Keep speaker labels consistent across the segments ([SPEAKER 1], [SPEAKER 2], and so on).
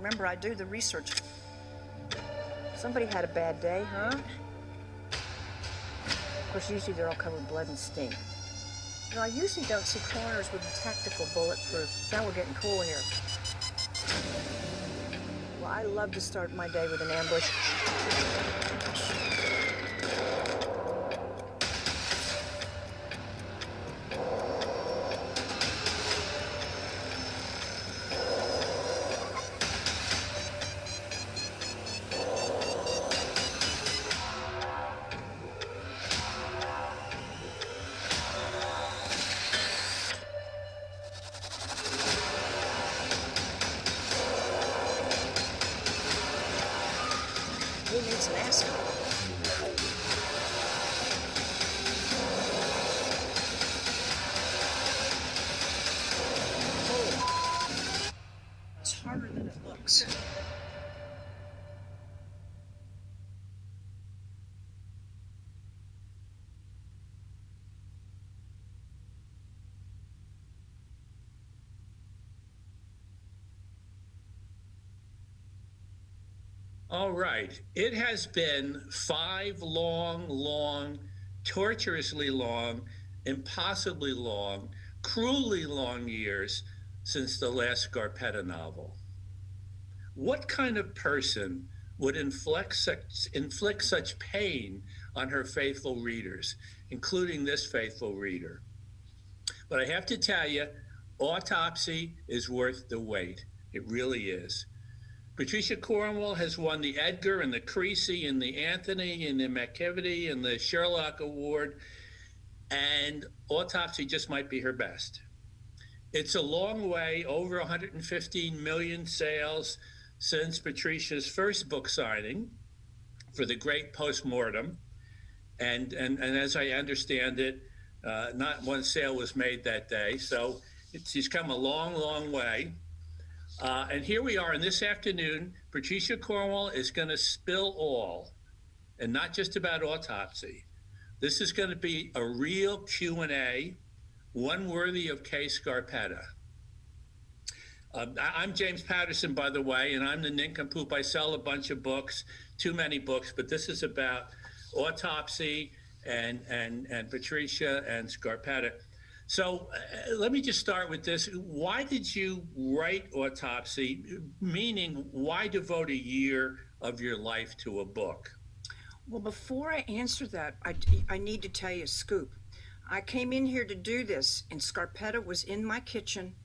[SPEAKER 1] Remember, I do the research. Somebody had a bad day, huh? Of course, usually they're all covered in blood and steam. You know, I usually don't see coroners with tactical bulletproof. Now we're getting cool here. Well, I love to start my day with an ambush. Who needs an ascot? Oh, it's harder than it looks.
[SPEAKER 2] All right. It has been 5 long, torturously long, impossibly long, cruelly long years since the last Scarpetta novel. What kind of person would inflict such pain on her faithful readers, including this faithful reader? But I have to tell you, Autopsy is worth the wait. It really is. Patricia Cornwell has won the Edgar and the Creasy and the Anthony and the McKevity and the Sherlock Award, and Autopsy just might be her best. It's a long way, over 115 million sales since Patricia's first book signing for The Great Postmortem. And as I understand it, not one sale was made that day. So she's come a long way. And here we are, and this afternoon, Patricia Cornwell is going to spill all, and not just about Autopsy. This is going to be a real Q&A, one worthy of K. Scarpetta. I'm James Patterson, by the way, and I'm the nincompoop. I sell a bunch of books, too many books, but this is about Autopsy and Patricia and Scarpetta. So let me just start with this. Why did you write Autopsy? Meaning, why devote a year of your life to a book?
[SPEAKER 1] Well, before I answer that, I need to tell you a scoop. I came in here to do this, and Scarpetta was in my kitchen,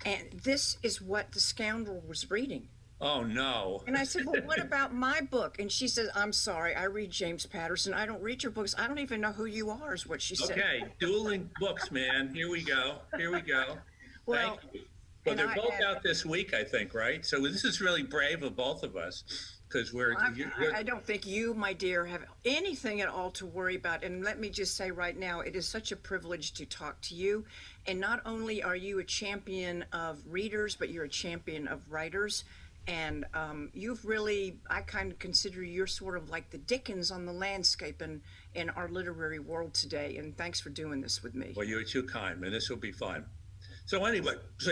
[SPEAKER 1] and this is what the scoundrel was reading.
[SPEAKER 2] Oh, no.
[SPEAKER 1] And I said, well, what about my book? And she said, I'm sorry, I read James Patterson. I don't read your books. I don't even know who you are, is what she said.
[SPEAKER 2] Okay, dueling books, man. Here we go.
[SPEAKER 1] Well,
[SPEAKER 2] thank you. Well, they're both out this week, I think, right? So this is really brave of both of us, because
[SPEAKER 1] I don't think you, my dear, have anything at all to worry about. And let me just say right now, it is such a privilege to talk to you. And not only are you a champion of readers, but you're a champion of writers. And you've really, I kind of consider you're sort of like the Dickens on the landscape in our literary world today. And thanks for doing this with me.
[SPEAKER 2] Well, you're too kind, and this will be fun. So anyway, so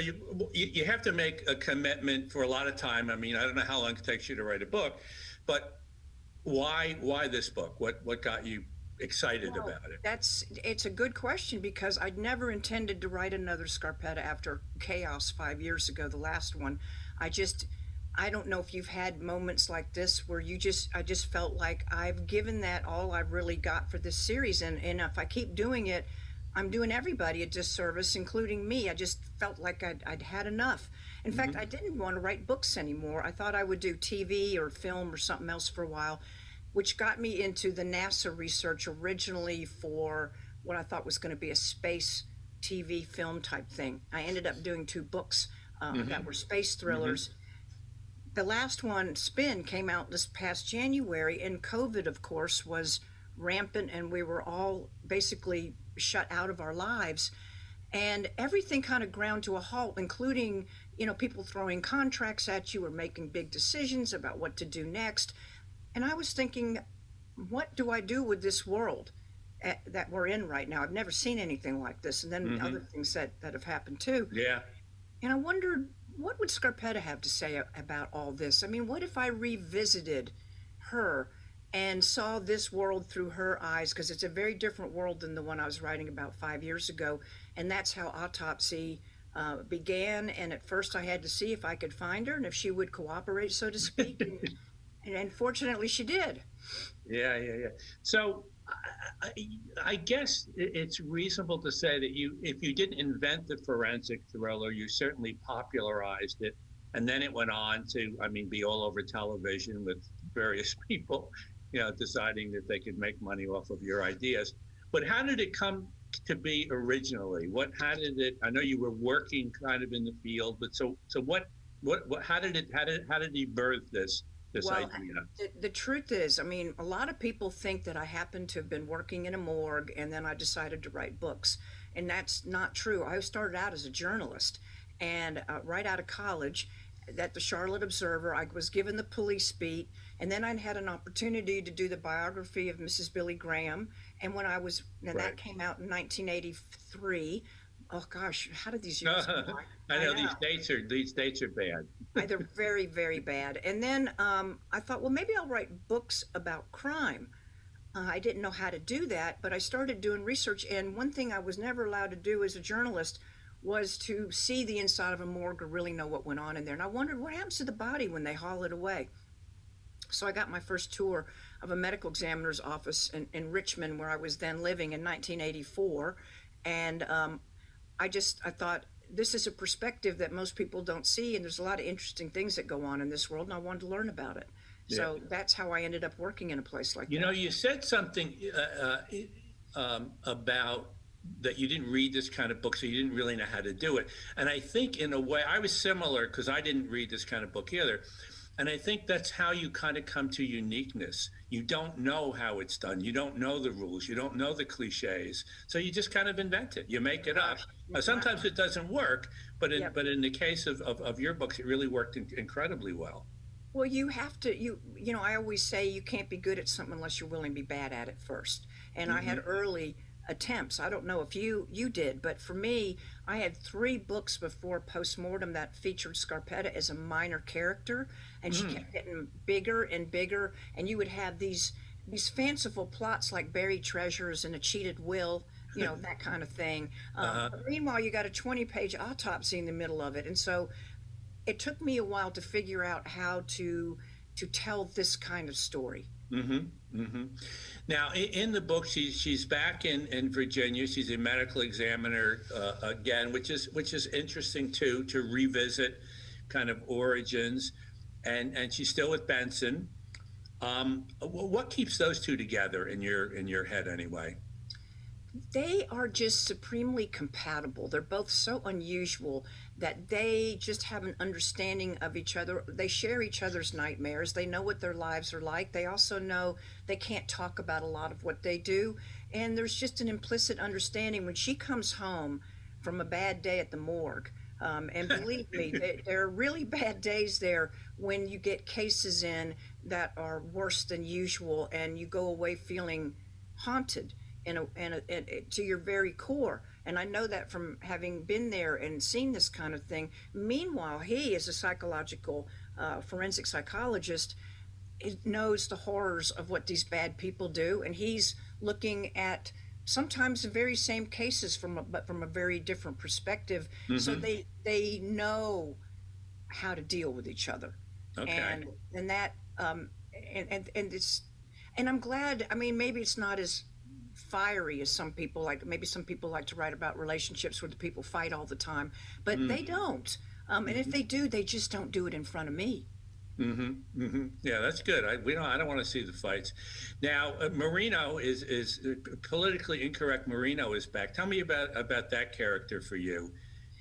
[SPEAKER 2] you have to make a commitment for a lot of time. I mean, I don't know how long it takes you to write a book, but why this book? What got you excited about it?
[SPEAKER 1] It's a good question, because I'd never intended to write another Scarpetta after Chaos 5 years ago, the last one. I don't know if you've had moments like this where I just felt like I've given that all I've really got for this series. And if I keep doing it, I'm doing everybody a disservice, including me. I just felt like I'd had enough. In fact, I didn't want to write books anymore. I thought I would do TV or film or something else for a while, which got me into the NASA research originally for what I thought was going to be a space TV film type thing. I ended up doing 2 books that were space thrillers. The last one, Spin, came out this past January, and COVID, of course, was rampant, and we were all basically shut out of our lives. And everything kind of ground to a halt, including, people throwing contracts at you or making big decisions about what to do next. And I was thinking, what do I do with this world that we're in right now? I've never seen anything like this. And then other things that have happened too.
[SPEAKER 2] Yeah.
[SPEAKER 1] And I wondered, what would Scarpetta have to say about all this? I mean, what if I revisited her and saw this world through her eyes? Because it's a very different world than the one I was writing about 5 years ago. And that's how Autopsy began. And at first, I had to see if I could find her and if she would cooperate, so to speak. And fortunately, she did.
[SPEAKER 2] Yeah, yeah, yeah. So I guess it's reasonable to say that if you didn't invent the forensic thriller, you certainly popularized it, and then it went on to, I mean, be all over television with various people, deciding that they could make money off of your ideas. But how did it come to be originally? How did it? I know you were working kind of in the field, but so what? How did he birth this
[SPEAKER 1] Well,
[SPEAKER 2] idea?
[SPEAKER 1] the truth is, I mean, a lot of people think that I happened to have been working in a morgue and then I decided to write books. And that's not true. I started out as a journalist and right out of college at the Charlotte Observer, I was given the police beat. And then I had an opportunity to do the biography of Mrs. Billy Graham. And now that came out in 1983. Oh gosh, how did these years go by?
[SPEAKER 2] I know these dates are bad.
[SPEAKER 1] They're very, very bad. And then I thought, well, maybe I'll write books about crime. I didn't know how to do that, but I started doing research. And one thing I was never allowed to do as a journalist was to see the inside of a morgue or really know what went on in there. And I wondered what happens to the body when they haul it away. So I got my first tour of a medical examiner's office in Richmond, where I was then living, in 1984. And I thought, this is a perspective that most people don't see, and there's a lot of interesting things that go on in this world, and I wanted to learn about it.
[SPEAKER 2] Yeah.
[SPEAKER 1] So that's how I ended up working in a place like that.
[SPEAKER 2] You said something about that you didn't read this kind of book, so you didn't really know how to do it. And I think in a way, I was similar because I didn't read this kind of book either. And I think that's how you kind of come to uniqueness. You don't know how it's done. You don't know the rules. You don't know the cliches. So you just kind of invent it. You make it up. Sometimes it doesn't work, but in the case of your books, it really worked incredibly well.
[SPEAKER 1] Well, you have to, I always say you can't be good at something unless you're willing to be bad at it first. And I had early attempts. I don't know if you did, but for me, I had 3 books before Postmortem that featured Scarpetta as a minor character, and she kept getting bigger and bigger, and you would have these fanciful plots like buried treasures and a cheated will, that kind of thing. But meanwhile, you got a 20-page autopsy in the middle of it, and so it took me a while to figure out how to tell this kind of story.
[SPEAKER 2] Now, in the book, she's back in Virginia. She's a medical examiner again, which is interesting too, to revisit kind of origins, and she's still with Benson. What keeps those two together in your head anyway?
[SPEAKER 1] They are just supremely compatible. They're both so unusual that they just have an understanding of each other. They share each other's nightmares. They know what their lives are like. They also know they can't talk about a lot of what they do. And there's just an implicit understanding when she comes home from a bad day at the morgue. And believe me, there are really bad days there when you get cases in that are worse than usual and you go away feeling haunted to your very core. And I know that from having been there and seen this kind of thing. Meanwhile, he, as a psychological forensic psychologist, knows the horrors of what these bad people do, and he's looking at sometimes the very same cases but from a very different perspective. So they know how to deal with each other.
[SPEAKER 2] Okay.
[SPEAKER 1] And that and I'm glad. I mean, maybe it's not as fiery as some people like. Maybe some people like to write about relationships where the people fight all the time, but they don't. And if they do, they just don't do it in front of me.
[SPEAKER 2] Yeah, that's good. I don't want to see the fights. Now, Marino is politically incorrect. Marino is back. Tell me about that character for you,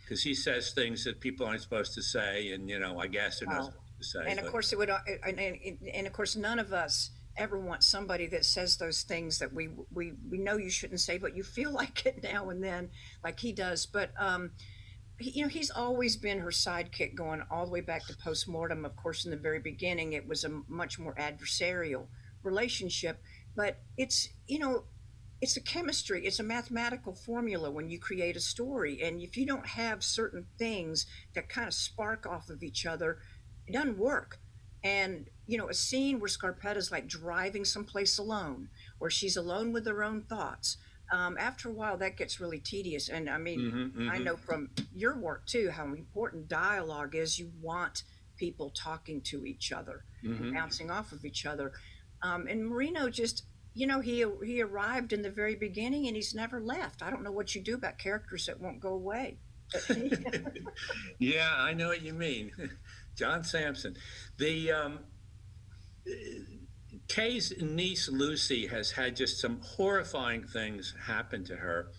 [SPEAKER 2] because he says things that people aren't supposed to say, and I guess they're not supposed to say.
[SPEAKER 1] And of course, and of course, none of us ever want somebody that says those things that we know you shouldn't say, but you feel like it now and then, like he does. But he's always been her sidekick, going all the way back to Postmortem. Of course, in the very beginning, it was a much more adversarial relationship. But it's it's a chemistry, it's a mathematical formula when you create a story. And if you don't have certain things that kind of spark off of each other, it doesn't work. And, a scene where Scarpetta's like driving someplace alone, or she's alone with her own thoughts. After a while, that gets really tedious. And I mean, I know from your work too how important dialogue is. You want people talking to each other and bouncing off of each other. And Marino just, he arrived in the very beginning and he's never left. I don't know what you do about characters that won't go away.
[SPEAKER 2] Yeah, I know what you mean. John Sampson. The Kay's niece Lucy has had just some horrifying things happen to her,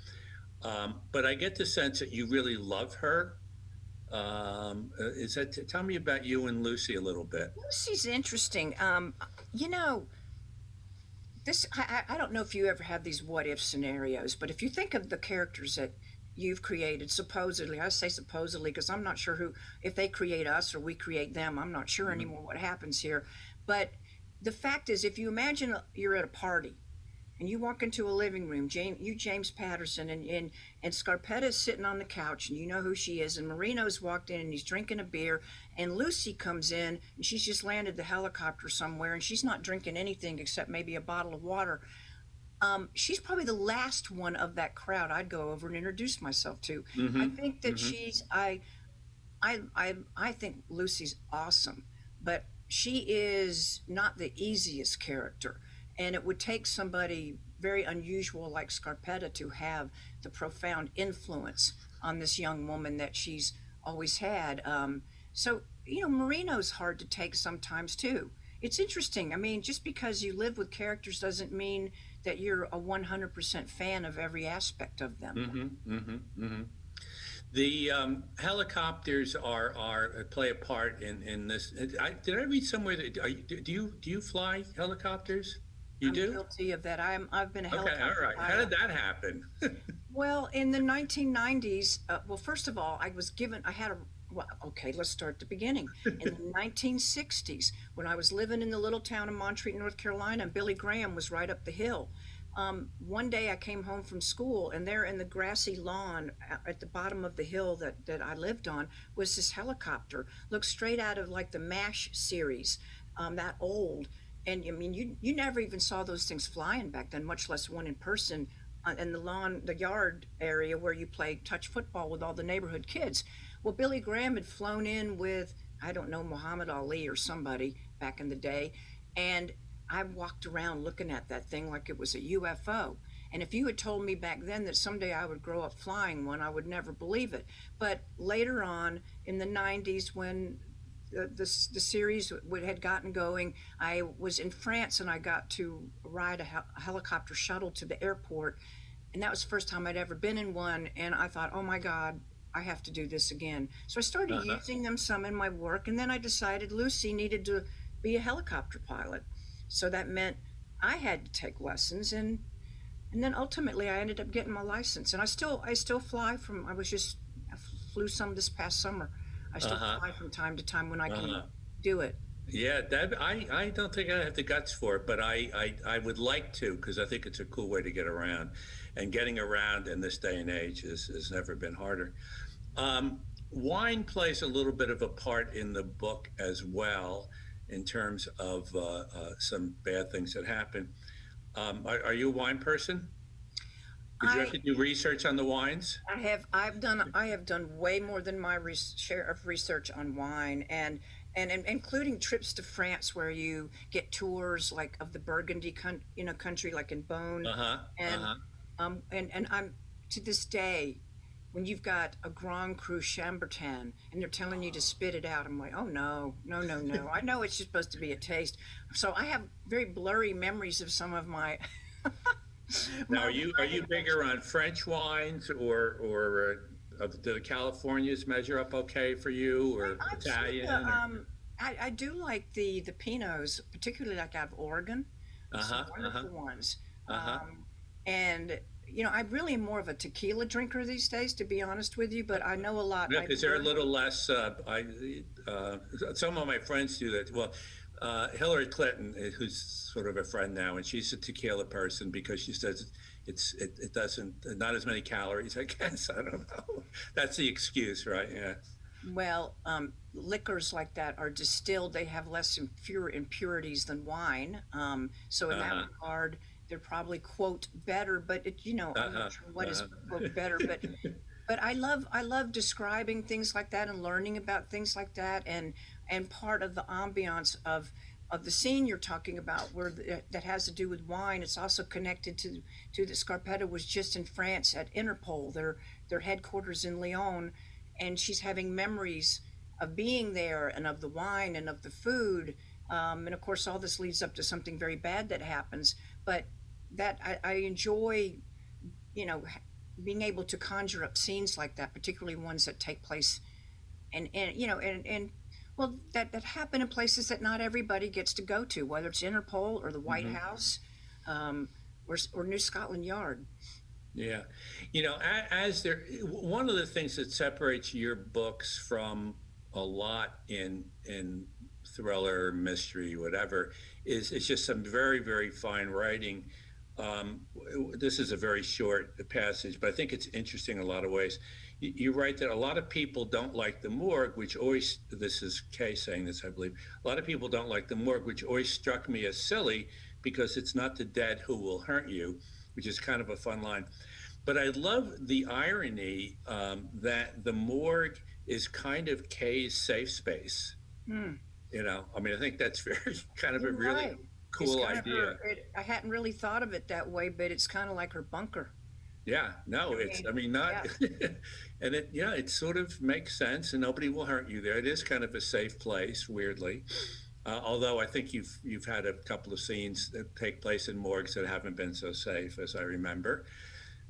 [SPEAKER 2] but I get the sense that you really love her. Tell me about you and Lucy a little bit.
[SPEAKER 1] Lucy's interesting. You know, I don't know if you ever have these what if scenarios, but if you think of the characters that you've created, supposedly, I say supposedly because I'm not sure if they create us or we create them, I'm not sure anymore what happens here. But the fact is, if you imagine you're at a party and you walk into a living room, James Patterson, and Scarpetta's sitting on the couch, and you know who she is, and Marino's walked in and he's drinking a beer, and Lucy comes in and she's just landed the helicopter somewhere and she's not drinking anything except maybe a bottle of water. She's probably the last one of that crowd I'd go over and introduce myself to. I think that I think Lucy's awesome, but she is not the easiest character. And it would take somebody very unusual like Scarpetta to have the profound influence on this young woman that she's always had. Marino's hard to take sometimes too. It's interesting. I mean, just because you live with characters doesn't mean that you're a 100% fan of every aspect of them.
[SPEAKER 2] The helicopters play a part in this. Did I read somewhere that do you fly helicopters? You
[SPEAKER 1] I'm
[SPEAKER 2] do?
[SPEAKER 1] guilty of that. I've been a
[SPEAKER 2] Okay,
[SPEAKER 1] helicopter
[SPEAKER 2] all right. How
[SPEAKER 1] pilot.
[SPEAKER 2] did that happen?
[SPEAKER 1] Well, in the 1990s, well, first of all, okay, let's start at the beginning. In the 1960s, when I was living in the little town of Montreat, North Carolina, and Billy Graham was right up the hill. One day I came home from school, and there in the grassy lawn at the bottom of the hill that I lived on was this helicopter. Looked straight out of like the MASH series, that old. And I mean, you never even saw those things flying back then, much less one in person in the yard area where you play touch football with all the neighborhood kids. Well, Billy Graham had flown in with, I don't know, Muhammad Ali or somebody back in the day. And I walked around looking at that thing like it was a UFO. And if you had told me back then that someday I would grow up flying one, I would never believe it. But later on in the 90s, when the series had gotten going, I was in France and I got to ride a helicopter shuttle to the airport. And that was the first time I'd ever been in one. And I thought, oh my God, I have to do this again. So I started using them some in my work. And then I decided Lucy needed to be a helicopter pilot. So that meant I had to take lessons. And then ultimately I ended up getting my license. And I still fly I flew some this past summer. I still fly from time to time when I can do it.
[SPEAKER 2] Yeah, I don't think I have the guts for it, but I would like to, because I think it's a cool way to get around, and getting around in this day and age has never been harder. Wine plays a little bit of a part in the book as well, in terms of some bad things that happen. Are you a wine person? Did you have to do research on the wines?
[SPEAKER 1] I have done way more than my share of research on wine, and including trips to France where you get tours like of the Burgundy country, like in Beaune. And I'm to this day, when you've got a Grand Cru Chambertin and they're telling you to spit it out, I'm like, oh no. I know it's supposed to be a taste. So I have very blurry memories of some of my
[SPEAKER 2] Now, are you bigger on French wines, or do the Californias measure up okay for you, or Italian?
[SPEAKER 1] I do like the Pinots, particularly like out of Oregon. Some wonderful ones. And I really am more of a tequila drinker these days, to be honest with you. But I know a lot.
[SPEAKER 2] Yeah, because they're a little less. Some of my friends do that. Well, Hillary Clinton, who's sort of a friend now, and she's a tequila person because she says it doesn't, not as many calories. I guess I don't know. That's the excuse, right? Yeah.
[SPEAKER 1] Well, liquors like that are distilled. They have less impurities than wine. So in that
[SPEAKER 2] Uh-huh.
[SPEAKER 1] regard, they're probably quote better. But I'm
[SPEAKER 2] Uh-huh.
[SPEAKER 1] not sure what is
[SPEAKER 2] Uh-huh.
[SPEAKER 1] quote better. But I love describing things like that and learning about things like that, and part of the ambiance of the scene you're talking about, that has to do with wine. It's also connected to the Scarpetta was just in France at Interpol, their headquarters in Lyon, and she's having memories of being there and of the wine and of the food. And of course, all this leads up to something very bad that happens. But that I enjoy, you know, being able to conjure up scenes like that, particularly ones that take place and well, that happen in places that not everybody gets to go to, whether it's Interpol or the White
[SPEAKER 2] Hmm.
[SPEAKER 1] House, um, or New Scotland Yard.
[SPEAKER 2] Yeah. As there, one of the things that separates your books from a lot in thriller, mystery, whatever, is it's just some very, very fine writing. This is a very short passage, but I think it's interesting in a lot of ways. You write that a lot of people don't like the morgue, which always, this is Kay saying this, I believe, a lot of people don't like the morgue, which always struck me as silly because it's not the dead who will hurt you, which is kind of a fun line. But I love the irony that the morgue is kind of Kay's safe space.
[SPEAKER 1] Hmm.
[SPEAKER 2] I mean, I think that's very kind of a
[SPEAKER 1] You're
[SPEAKER 2] really
[SPEAKER 1] right. It's
[SPEAKER 2] cool
[SPEAKER 1] kind of
[SPEAKER 2] idea.
[SPEAKER 1] I hadn't really thought of it that way, but it's kind of like her bunker.
[SPEAKER 2] Yeah, no,
[SPEAKER 1] I
[SPEAKER 2] I
[SPEAKER 1] mean,
[SPEAKER 2] mean, not,
[SPEAKER 1] yeah.
[SPEAKER 2] and it sort of makes sense, and nobody will hurt you there. It is kind of a safe place, weirdly. Although I think you've had a couple of scenes that take place in morgues that haven't been so safe, as I remember.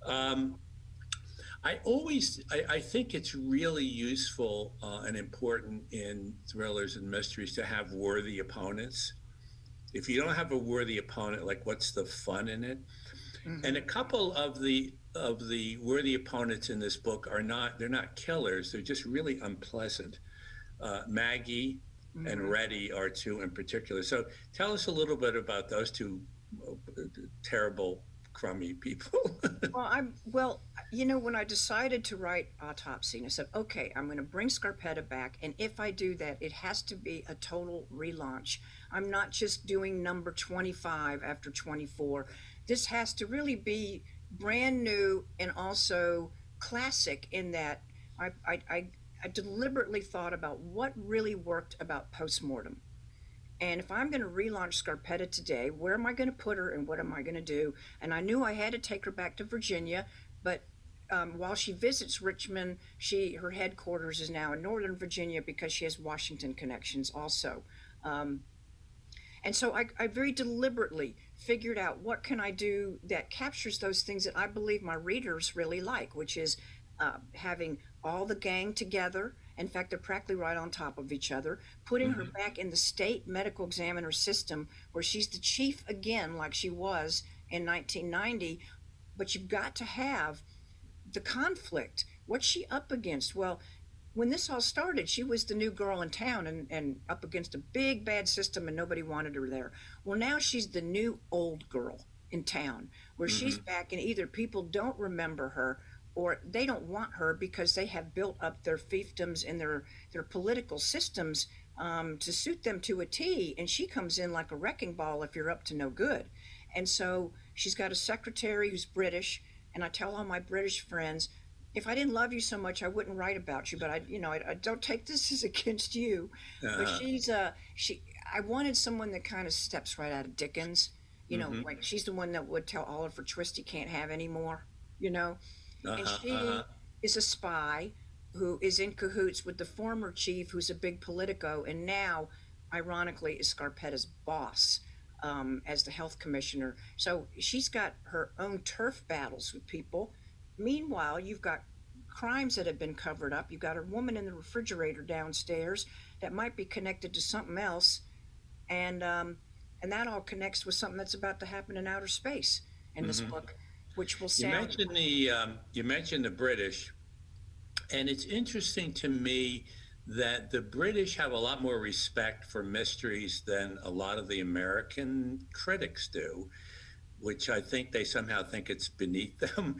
[SPEAKER 2] Um, I think it's really useful and important in thrillers and mysteries to have worthy opponents. If you don't have a worthy opponent, like what's the fun in it? And a
[SPEAKER 1] Hmm.
[SPEAKER 2] couple of the worthy opponents in this book they're not killers, they're just really unpleasant. Maggie and
[SPEAKER 1] Hmm.
[SPEAKER 2] Reddy are two in particular. So tell us a little bit about those two terrible, crummy people.
[SPEAKER 1] When I decided to write Autopsy, and I said, okay, I'm going to bring Scarpetta back, and if I do that, it has to be a total relaunch. I'm not just doing number 25 after 24. This has to really be brand new and also classic in that I, I, I, I deliberately thought about what really worked about postmortem. And if I'm going to relaunch Scarpetta today, where am I going to put her and what am I going to do? And I knew I had to take her back to Virginia, but while she visits Richmond, her headquarters is now in Northern Virginia because she has Washington connections also. Um, and so I very deliberately figured out what can I do that captures those things that I believe my readers really like, which is having all the gang together. In fact, they're practically right on top of each other, putting her
[SPEAKER 2] Hmm.
[SPEAKER 1] back in the state medical examiner system where she's the chief again, like she was in 1990. But you've got to have the conflict. What's she up against? Well, when this all started, she was the new girl in town and up against a big bad system and nobody wanted her there. Well, now she's the new old girl in town where she's
[SPEAKER 2] Hmm.
[SPEAKER 1] back and either people don't remember her or they don't want her because they have built up their fiefdoms and their political systems to suit them to a T. And she comes in like a wrecking ball if you're up to no good. And so she's got a secretary who's British. And I tell all my British friends, if I didn't love you so much, I wouldn't write about you. But I don't take this as against you. But
[SPEAKER 2] Uh-huh.
[SPEAKER 1] she. I wanted someone that kind of steps right out of Dickens.
[SPEAKER 2] Hmm.
[SPEAKER 1] Like she's the one that would tell Oliver Twist he can't have any more. You know, and
[SPEAKER 2] Uh-huh. Uh-huh.
[SPEAKER 1] she is a spy who is in cahoots with the former chief, who's a big politico, and now, ironically, is Scarpetta's boss as the health commissioner. So she's got her own turf battles with people. Meanwhile, you've got crimes that have been covered up. You've got a woman in the refrigerator downstairs that might be connected to something else, and that all connects with something that's about to happen in outer space in this
[SPEAKER 2] Hmm.
[SPEAKER 1] book, which will
[SPEAKER 2] You
[SPEAKER 1] sound.
[SPEAKER 2] mentioned the British, and it's interesting to me that the British have a lot more respect for mysteries than a lot of the American critics do, which I think they somehow think it's beneath them.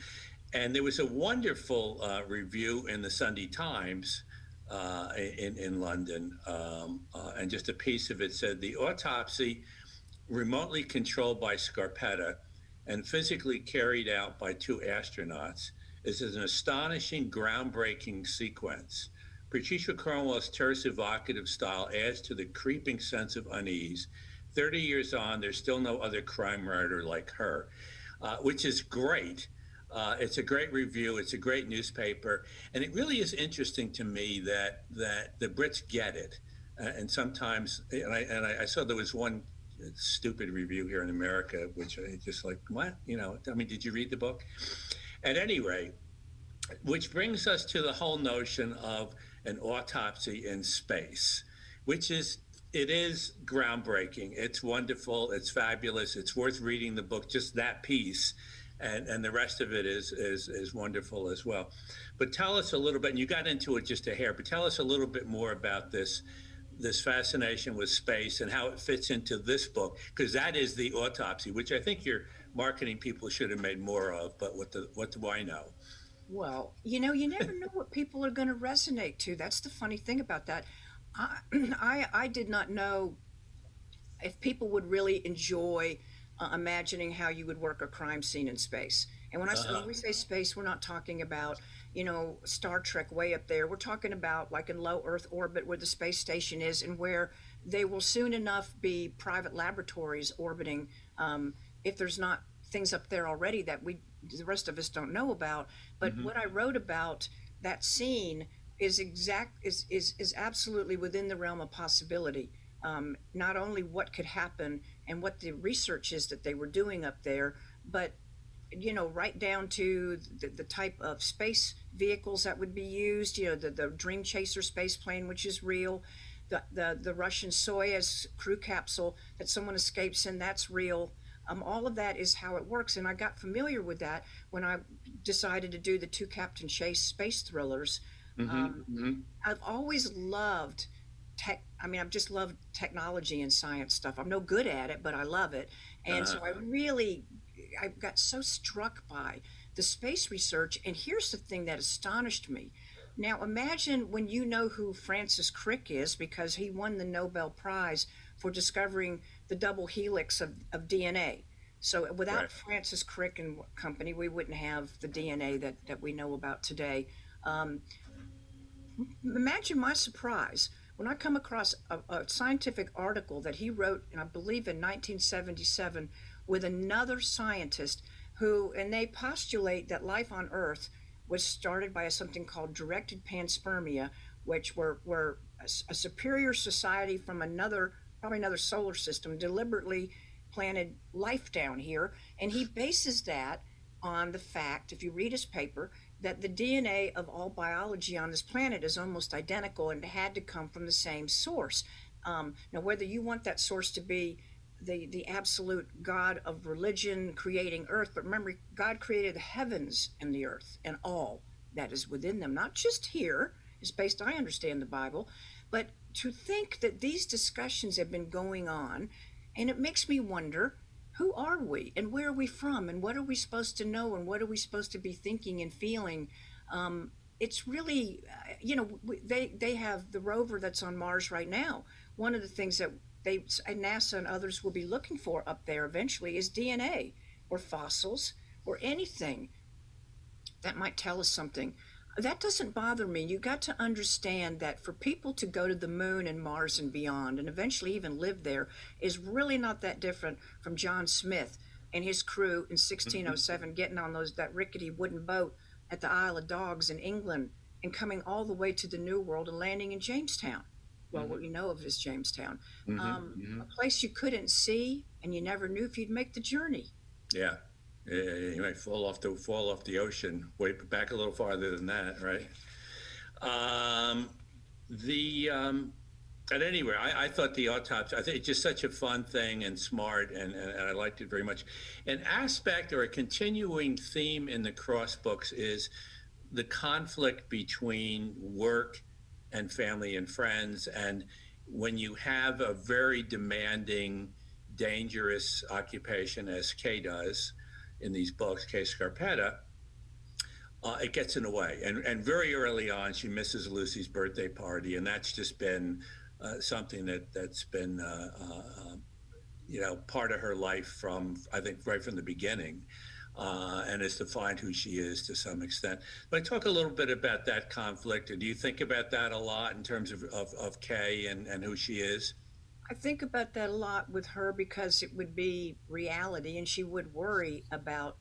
[SPEAKER 2] And there was a wonderful review in the Sunday Times in London, and just a piece of it said the autopsy, remotely controlled by Scarpetta and physically carried out by two astronauts, is an astonishing, groundbreaking sequence. Patricia Cornwell's terse, evocative style adds to the creeping sense of unease. 30 years on, there's still no other crime writer like her, which is great. It's a great review. It's a great newspaper, and it really is interesting to me that the Brits get it, and sometimes, I saw there was one stupid review here in America, which I just like, what, I mean, did you read the book? At any rate, which brings us to the whole notion of an autopsy in space, which it is groundbreaking. It's wonderful. It's fabulous. It's worth reading the book, just that piece. And the rest of it is wonderful as well. But tell us a little bit, and you got into it just a hair, but tell us a little bit more about this fascination with space and how it fits into this book, because that is the autopsy, which I think your marketing people should have made more of, but what do I know?
[SPEAKER 1] Well, you never know what people are going to resonate to. That's the funny thing about that. I, I did not know if people would really enjoy imagining how you would work a crime scene in space. And when we say space, we're not talking about, Star Trek way up there. We're talking about like in low Earth orbit where the space station is, and where they will soon enough be private laboratories orbiting, if there's not things up there already that the rest of us don't know about. But what I wrote about that scene is absolutely within the realm of possibility. Not only what could happen and what the research is that they were doing up there, but right down to the type of space vehicles that would be used. The Dream Chaser space plane, which is real. The Russian Soyuz crew capsule that someone escapes in, that's real. All of that is how it works, and I got familiar with that when I decided to do the two Captain Chase space thrillers. I've always loved tech. I mean, I've just loved technology and science stuff. I'm no good at it, but I love it. And so I got so struck by the space research. And here's the thing that astonished me. Now, imagine when you know who Francis Crick is, because he won the Nobel Prize for discovering the double helix of DNA. So without
[SPEAKER 2] Right.
[SPEAKER 1] Francis Crick and company, we wouldn't have the DNA that we know about today. Um, Imagine my surprise when I come across a scientific article that he wrote, and I believe in 1977, with another scientist and they postulate that life on Earth was started by something called directed panspermia, which were a superior society from probably another solar system, deliberately planted life down here. And he bases that on the fact, if you read his paper, that the DNA of all biology on this planet is almost identical and it had to come from the same source. Now, whether you want that source to be the absolute God of religion creating Earth, but remember, God created the heavens and the earth and all that is within them, not just here, is based, I understand the Bible, but to think that these discussions have been going on, and it makes me wonder, who are we and where are we from and what are we supposed to know and what are we supposed to be thinking and feeling? It's really, they have the rover that's on Mars right now. One of the things that NASA and others will be looking for up there eventually is DNA or fossils or anything that might tell us something. That doesn't bother me. You got to understand that for people to go to the moon and Mars and beyond, and eventually even live there, is really not that different from John Smith and his crew in 1607 getting on that rickety wooden boat at the Isle of Dogs in England and coming all the way to the New World and landing in Jamestown. Well, what you know of is Jamestown, a place you couldn't see and you never knew if you'd make the journey.
[SPEAKER 2] Yeah. You might fall off the ocean, way back a little farther than that, right? At any rate, I thought the autopsy, I think it's just such a fun thing and smart, and I liked it very much. An aspect or a continuing theme in the Cross books is the conflict between work and family and friends. And when you have a very demanding, dangerous occupation, as Kay does in these books, Kay Scarpetta, it gets in the way. And very early on, she misses Lucy's birthday party, and that's just been something that's been part of her life from, I think, right from the beginning, and has defined who she is to some extent. But talk a little bit about that conflict. Or do you think about that a lot in terms of Kay and who she is?
[SPEAKER 1] I think about that a lot with her because it would be reality, and she would worry about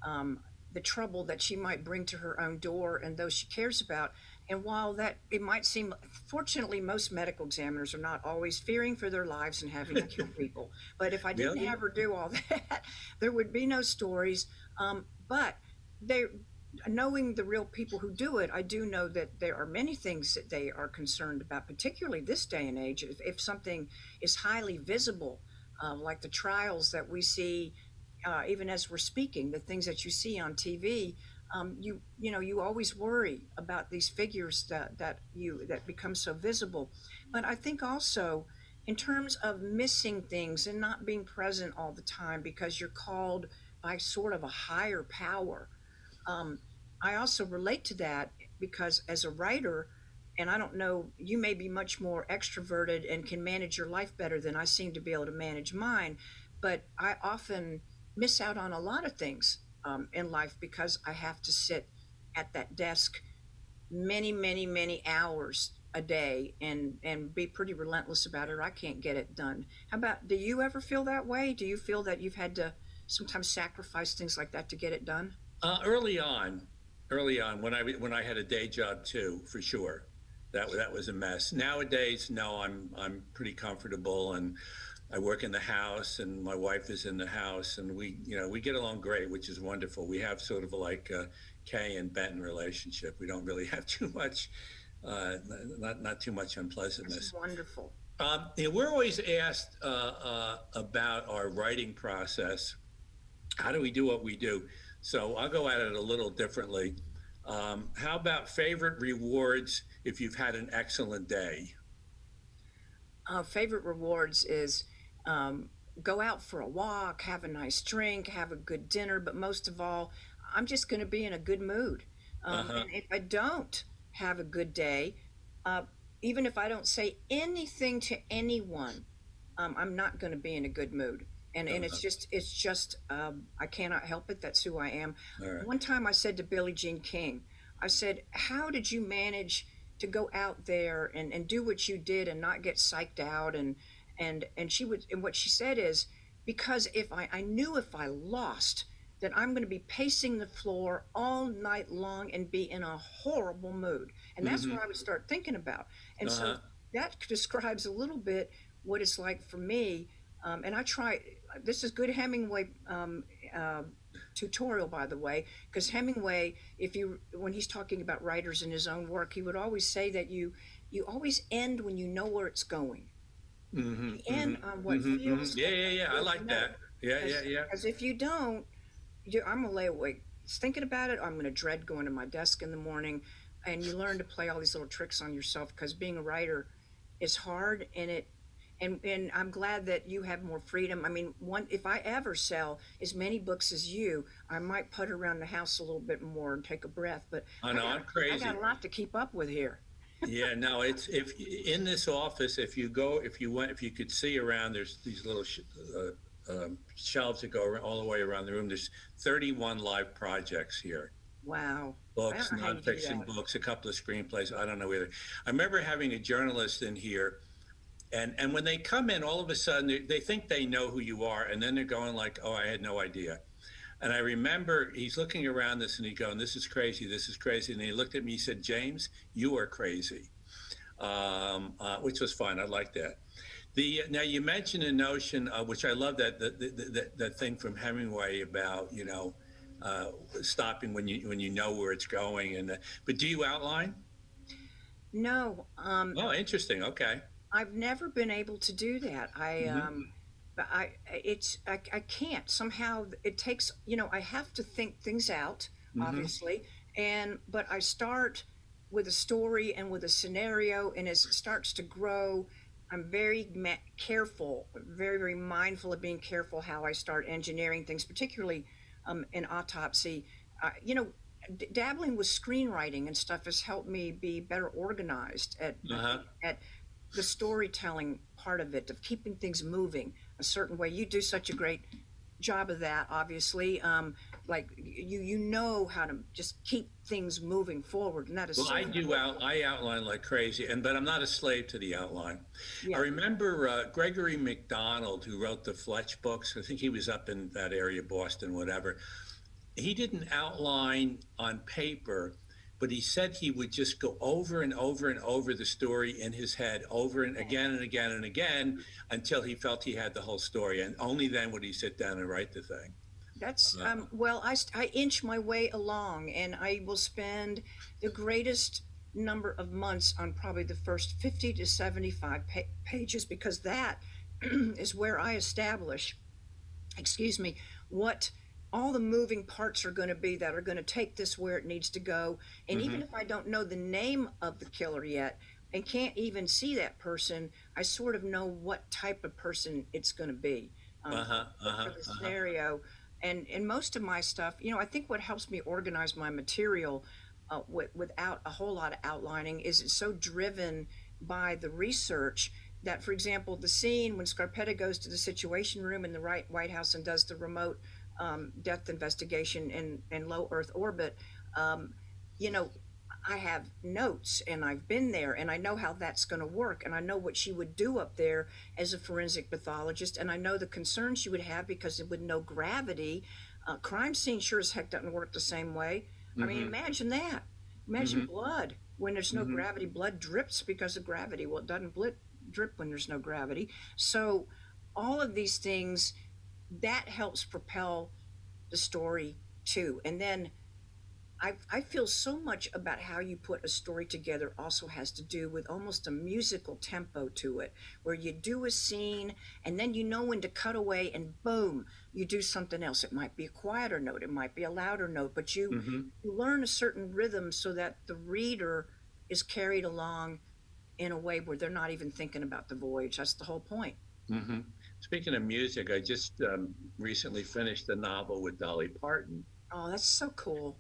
[SPEAKER 1] um, the trouble that she might bring to her own door and those she cares about. And while that it might seem, fortunately, most medical examiners are not always fearing for their lives and having to kill people. But if I didn't
[SPEAKER 2] Really?
[SPEAKER 1] have her do all that, there would be no stories. But they, knowing the real people who do it, I do know that there are many things that they are concerned about, particularly this day and age. If something is highly visible, like the trials that we see, even as we're speaking, the things that you see on TV, you always worry about these figures that become so visible. But I think also in terms of missing things and not being present all the time because you're called by sort of a higher power. um, I also relate to that because as a writer, and I don't know, you may be much more extroverted and can manage your life better than I seem to be able to manage mine, but I often miss out on a lot of things in life because I have to sit at that desk many, many, many hours a day and be pretty relentless about it, or I can't get it done. How about, do you ever feel that way? Do you feel that you've had to sometimes sacrifice things like that to get it done?
[SPEAKER 2] Early on, when I had a day job too, for sure, that was a mess. Nowadays, no, I'm pretty comfortable, and I work in the house, and my wife is in the house, and we get along great, which is wonderful. We have sort of like a Kay and Benton relationship. We don't really have too much, not too much
[SPEAKER 1] That's
[SPEAKER 2] unpleasantness.
[SPEAKER 1] wonderful.
[SPEAKER 2] We're always asked about our writing process. How do we do what we do? So I'll go at it a little differently. How about favorite rewards if you've had an excellent day?
[SPEAKER 1] Favorite rewards is um, go out for a walk, have a nice drink, have a good dinner, but most of all, I'm just going to be in a good mood.
[SPEAKER 2] Uh huh.
[SPEAKER 1] And if I don't have a good day, uh, even if I don't say anything to anyone, I'm not going to be in a good mood. And
[SPEAKER 2] Uh-huh.
[SPEAKER 1] it's just I cannot help it. That's who I am.
[SPEAKER 2] All right.
[SPEAKER 1] One time I said to Billie Jean King, I said, "How did you manage to go out there and do what you did and not get psyched out?" And she would, and what she said is, because if I knew if I lost, that I'm going to be pacing the floor all night long and be in a horrible mood. And that's
[SPEAKER 2] Mm-hmm.
[SPEAKER 1] what I would start thinking about. And so
[SPEAKER 2] Uh-huh.
[SPEAKER 1] that describes a little bit what it's like for me. And I try, this is good Hemingway uh, tutorial, by the way, because Hemingway, when he's talking about writers in his own work, he would always say that you always end when you know where it's going.
[SPEAKER 2] Mm-hmm.
[SPEAKER 1] You
[SPEAKER 2] Mm-hmm.
[SPEAKER 1] end on what
[SPEAKER 2] Mm-hmm. Mm-hmm.
[SPEAKER 1] feels
[SPEAKER 2] Yeah,
[SPEAKER 1] like
[SPEAKER 2] yeah,
[SPEAKER 1] a
[SPEAKER 2] yeah. I
[SPEAKER 1] good
[SPEAKER 2] like
[SPEAKER 1] note.
[SPEAKER 2] that. Yeah, yeah, yeah.
[SPEAKER 1] Because if you don't, I'm gonna lay awake thinking about it. I'm gonna dread going to my desk in the morning, and you learn to play all these little tricks on yourself because being a writer is hard, and I'm glad that you have more freedom. I mean, one if I ever sell as many books as you, I might putter around the house a little bit more and take a breath. But
[SPEAKER 2] I
[SPEAKER 1] I
[SPEAKER 2] know
[SPEAKER 1] got
[SPEAKER 2] I'm
[SPEAKER 1] I got
[SPEAKER 2] crazy.
[SPEAKER 1] a lot to keep up with here.
[SPEAKER 2] Yeah, no, it's if in this office, if you could see around, there's these little shelves that go all the way around the room. There's 31 live projects here.
[SPEAKER 1] Wow, I don't
[SPEAKER 2] Books,
[SPEAKER 1] know how you do
[SPEAKER 2] nonfiction
[SPEAKER 1] that.
[SPEAKER 2] books, a couple of screenplays. I don't know either. I remember having a journalist in here, and when they come in, all of a sudden they think they know who you are, and then they're going like, "Oh, I had no idea." And I remember he's looking around this and he's going, "This is crazy. This is crazy." And he looked at me. He said, "James, you are crazy," which was fun. I like that. The now you mentioned a notion, which I love that thing from Hemingway about uh, stopping when you know where it's going. But do you outline?
[SPEAKER 1] No,
[SPEAKER 2] Oh, interesting. Okay.
[SPEAKER 1] I've never been able to do that.
[SPEAKER 2] Hmm.
[SPEAKER 1] But I can't somehow. It takes, I have to think things out,
[SPEAKER 2] Hmm.
[SPEAKER 1] obviously, but I start. with a story and with a scenario, and as it starts to grow, I'm very careful, very, very mindful of being careful how I start engineering things, particularly in autopsy. You know, dabbling with screenwriting and stuff has helped me be better organized at, I
[SPEAKER 2] Uh-huh.
[SPEAKER 1] think, at the storytelling part of it, of keeping things moving a certain way. You do such a great job of that, obviously. Like you know how to just keep things moving forward, and that is
[SPEAKER 2] Well,
[SPEAKER 1] so important.
[SPEAKER 2] I outline like crazy, but I'm not a slave to the outline. I
[SPEAKER 1] Yeah,
[SPEAKER 2] remember Gregory McDonald, who wrote the Fletch books. I think he was up in that area, Boston, whatever. He didn't outline on paper, but he said he would just go over and over and over the story in his head, over and again and again and again, until he felt he had the whole story. And only then would he sit down and write the thing.
[SPEAKER 1] that's
[SPEAKER 2] Uh,
[SPEAKER 1] well, I inch my way along, and I will spend the greatest number of months on probably the first 50 to 75 pages, because that is where I establish, excuse me, what all the moving parts are going to be that are going to take this where it needs to go. And even
[SPEAKER 2] mhm.
[SPEAKER 1] if I don't know the name of the killer yet and can't even see that person, I sort of know what type of person it's going to be,
[SPEAKER 2] Uh-huh,
[SPEAKER 1] for
[SPEAKER 2] uh-huh,
[SPEAKER 1] the
[SPEAKER 2] uh-huh.
[SPEAKER 1] scenario. And most of my stuff, I think what helps me organize my material, without a whole lot of outlining, is it's so driven by the research that, for example, the scene when Scarpetta goes to the Situation Room in the White House and does the remote death investigation in low Earth orbit, um, you know, I have notes and I've been there and I know how that's going to work, and I know what she would do up there as a forensic pathologist, and I know the concerns she would have because with no gravity, crime scene sure as heck doesn't work the same way. I mean,
[SPEAKER 2] Mm-hmm.
[SPEAKER 1] imagine that. Imagine
[SPEAKER 2] Mm-hmm.
[SPEAKER 1] blood when there's no
[SPEAKER 2] Mm-hmm.
[SPEAKER 1] gravity. Blood drips because of gravity. Well, it doesn't drip when there's no gravity. So, all of these things that helps propel the story too. And then I feel so much about how you put a story together also has to do with almost a musical tempo to it, where you do a scene and then you know when to cut away and boom, you do something else. It might be a quieter note, it might be a louder note, but
[SPEAKER 2] Mm-hmm.
[SPEAKER 1] you learn a certain rhythm so that the reader is carried along in a way where they're not even thinking about the voyage. That's the whole point.
[SPEAKER 2] Mm-hmm. Speaking of music, I just recently finished a novel with Dolly Parton.
[SPEAKER 1] Oh, that's so cool.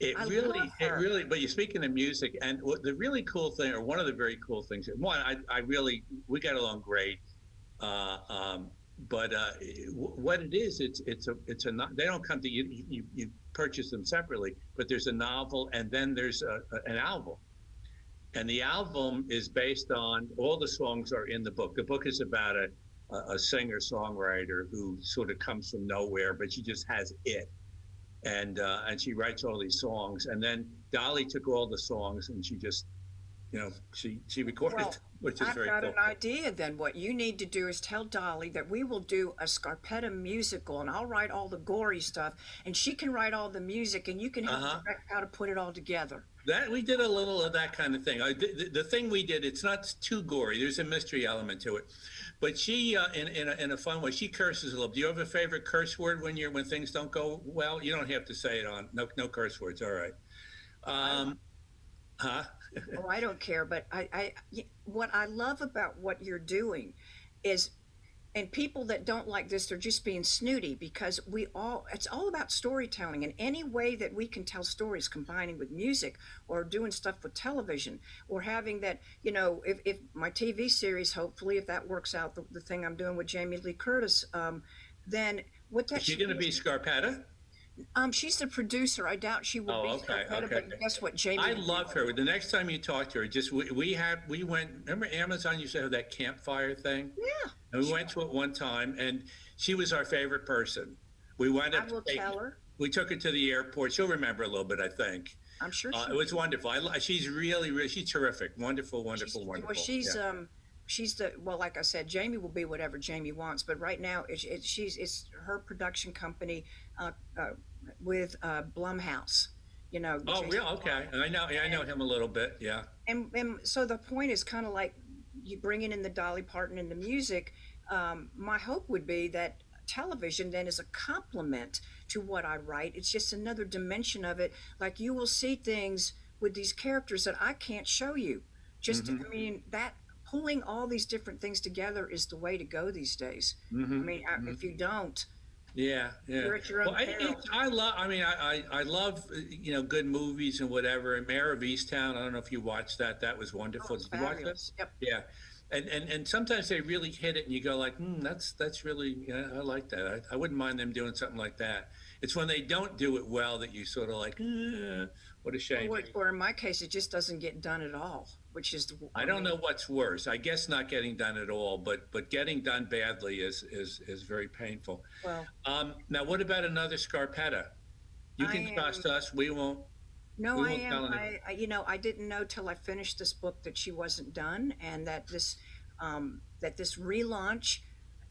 [SPEAKER 1] I love
[SPEAKER 2] It
[SPEAKER 1] her.
[SPEAKER 2] really, but you're speaking of music, and what the really cool thing, or one of the very cool things, one, I really, we got along great. Uh, um, but what it is, they don't come to you, you purchase them separately, but there's a novel and then there's an album. And the album is based on all the songs are in the book. The book is about a singer songwriter who sort of comes from nowhere, but she just has it, and she writes all these songs. And then Dolly took all the songs and she just, she recorded
[SPEAKER 1] Well,
[SPEAKER 2] them, which is
[SPEAKER 1] I've
[SPEAKER 2] very
[SPEAKER 1] got an
[SPEAKER 2] cool.
[SPEAKER 1] idea then. What you need to do is tell Dolly that we will do a Scarpetta musical and I'll write all the gory stuff and she can write all the music and you can
[SPEAKER 2] Uh
[SPEAKER 1] help
[SPEAKER 2] huh.
[SPEAKER 1] direct how to put it all together.
[SPEAKER 2] That we did a little of that kind of thing. The thing we did, it's not too gory. There's a mystery element to it, but she, in a fun way, she curses a little. Do you have a favorite curse word when things don't go well? You don't have to say it on no curse words. All right.
[SPEAKER 1] I,
[SPEAKER 2] Um, huh?
[SPEAKER 1] oh, I don't care, but what I love about what you're doing is, and people that don't like this, they're just being snooty, because it's all about storytelling, and any way that we can tell stories combining with music or doing stuff with television or having that, if my TV series, hopefully if that works out, the thing I'm doing with Jamie Lee Curtis, then what
[SPEAKER 2] Is
[SPEAKER 1] that
[SPEAKER 2] she
[SPEAKER 1] should
[SPEAKER 2] going to
[SPEAKER 1] be,
[SPEAKER 2] be Scarpetta?
[SPEAKER 1] she's the producer. I doubt she will
[SPEAKER 2] Oh,
[SPEAKER 1] be
[SPEAKER 2] okay,
[SPEAKER 1] Scarpetta,
[SPEAKER 2] okay.
[SPEAKER 1] but guess what, Jamie
[SPEAKER 2] I
[SPEAKER 1] will be.
[SPEAKER 2] love her. The next time you talk to her, just we went. Remember Amazon used to have that campfire thing,
[SPEAKER 1] Yeah,
[SPEAKER 2] and we
[SPEAKER 1] sure,
[SPEAKER 2] went to it one time, and she was our favorite person. We wound
[SPEAKER 1] I
[SPEAKER 2] up
[SPEAKER 1] will
[SPEAKER 2] taking.
[SPEAKER 1] tell her.
[SPEAKER 2] We took her to the airport. She'll remember a little bit, I think.
[SPEAKER 1] I'm sure
[SPEAKER 2] It
[SPEAKER 1] she
[SPEAKER 2] was wonderful. She's really, she's terrific. Wonderful,
[SPEAKER 1] She's
[SPEAKER 2] wonderful,
[SPEAKER 1] well,
[SPEAKER 2] wonderful. Yeah.
[SPEAKER 1] she's the well, like I said, Jamie will be whatever Jamie wants. But right now, it's her production company, uh, uh, with Blumhouse.
[SPEAKER 2] Oh,
[SPEAKER 1] Jason
[SPEAKER 2] real? Okay.
[SPEAKER 1] Blum,
[SPEAKER 2] I know
[SPEAKER 1] and
[SPEAKER 2] him a little bit. Yeah.
[SPEAKER 1] and so the point is kind of like you bringing in the Dolly Parton and the music. My hope would be that television then is a complement to what I write. It's just another dimension of it. Like you will see things with these characters that I can't show you. Just,
[SPEAKER 2] Mm-hmm.
[SPEAKER 1] I mean, that pulling all these different things together is the way to go these days. I
[SPEAKER 2] Mm-hmm.
[SPEAKER 1] mean,
[SPEAKER 2] Mm-hmm.
[SPEAKER 1] if you don't,
[SPEAKER 2] Yeah, yeah.
[SPEAKER 1] you're at your
[SPEAKER 2] Well,
[SPEAKER 1] own peril.
[SPEAKER 2] I love. I mean, I love good movies and whatever. And Mayor of Easttown. I don't know if you watched that. That was
[SPEAKER 1] Oh,
[SPEAKER 2] wonderful.
[SPEAKER 1] it's
[SPEAKER 2] Did you watch that?
[SPEAKER 1] fabulous. Yep.
[SPEAKER 2] Yeah. And sometimes they really hit it, and you go like, that's really, yeah, I like that. I wouldn't mind them doing something like that. It's when they don't do it well that you sort of like, what a shame.
[SPEAKER 1] Or in my case, it just doesn't get done at all, which is,
[SPEAKER 2] I don't know what's worse. I guess not getting done at all, but getting done badly is very painful.
[SPEAKER 1] well,
[SPEAKER 2] Now, what about another Scarpetta? You
[SPEAKER 1] I
[SPEAKER 2] can
[SPEAKER 1] am.
[SPEAKER 2] trust us. We won't.
[SPEAKER 1] No,
[SPEAKER 2] We
[SPEAKER 1] I
[SPEAKER 2] won't
[SPEAKER 1] am.
[SPEAKER 2] tell anyone.
[SPEAKER 1] I didn't know till I finished this book that she wasn't done, and that this relaunch,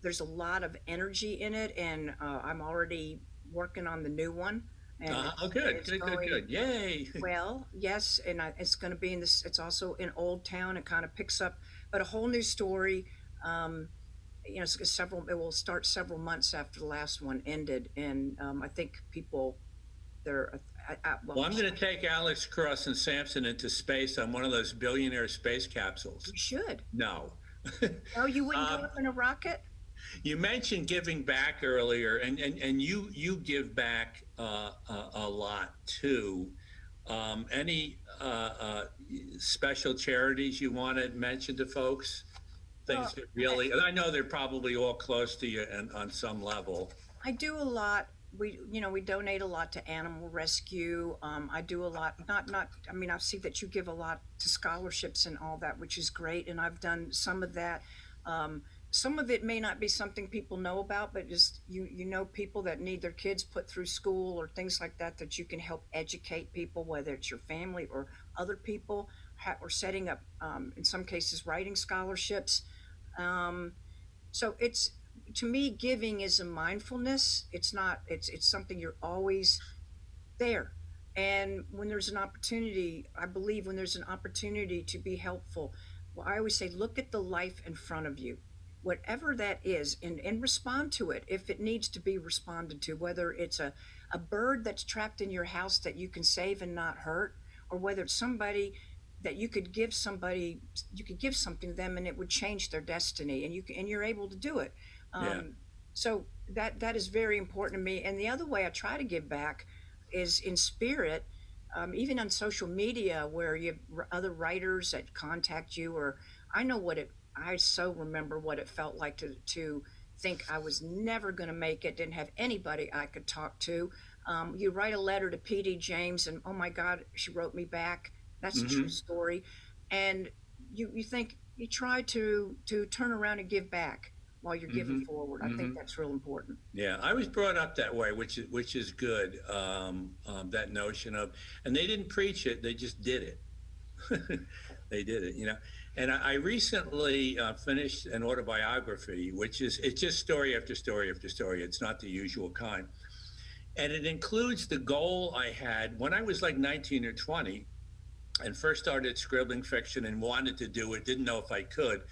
[SPEAKER 1] there's a lot of energy in it, and I'm already working on the new one, and
[SPEAKER 2] Oh, good,
[SPEAKER 1] it's
[SPEAKER 2] good, good,
[SPEAKER 1] going
[SPEAKER 2] good. Yay!
[SPEAKER 1] well. Yes, and it's going to be in this. It's also in Old Town. It kind of picks up, but a whole new story. Um, several. It will start several months after the last one ended, and I think people they're
[SPEAKER 2] Well,
[SPEAKER 1] well.
[SPEAKER 2] I'm going to take Alex Cross and Sampson into space on one of those billionaire space capsules.
[SPEAKER 1] You should.
[SPEAKER 2] No.
[SPEAKER 1] Oh, you wouldn't go
[SPEAKER 2] Um,
[SPEAKER 1] up in a rocket?
[SPEAKER 2] you mentioned giving back earlier, and you give back a lot too. Any special charities you want to mention to folks? Things
[SPEAKER 1] Well,
[SPEAKER 2] that really, and I know they're probably all close to you and on some level.
[SPEAKER 1] I do a lot. We donate a lot to animal rescue. I do a lot. I mean, I see that you give a lot to scholarships and all that, which is great. And I've done some of that. Some of it may not be something people know about, but just you know people that need their kids put through school or things like that, that you can help educate people, whether it's your family or other people, or setting up, in some cases, writing scholarships. Um, so it's to me, giving is a mindfulness. It's not. It's something you're always there. And when there's an opportunity, I believe when there's an opportunity to be helpful, well, I always say, look at the life in front of you, whatever that is, and respond to it if it needs to be responded to, whether it's a bird that's trapped in your house that you can save and not hurt, or whether it's somebody that you could give something to them and it would change their destiny, and you're able to do it.
[SPEAKER 2] Yeah.
[SPEAKER 1] So that is very important to me. And the other way I try to give back is in spirit, even on social media where you have other writers that contact you, or I know what it. I so remember what it felt like to think I was never going to make it, didn't have anybody I could talk to. You write a letter to PD James, and oh my God, she wrote me back. That's a true
[SPEAKER 2] Hmm.
[SPEAKER 1] story. And you think you try to turn around and give back while you're giving
[SPEAKER 2] Hmm.
[SPEAKER 1] forward. I think
[SPEAKER 2] Hmm.
[SPEAKER 1] that's real important.
[SPEAKER 2] Yeah, I was brought up that way, which is good. That notion of, and they didn't preach it; they just did it. They did it, And I recently finished an autobiography, which is it's just story after story after story. It's not the usual kind, and it includes the goal I had when I was like 19 or 20, and first started scribbling fiction and wanted to do it. Didn't know if I could,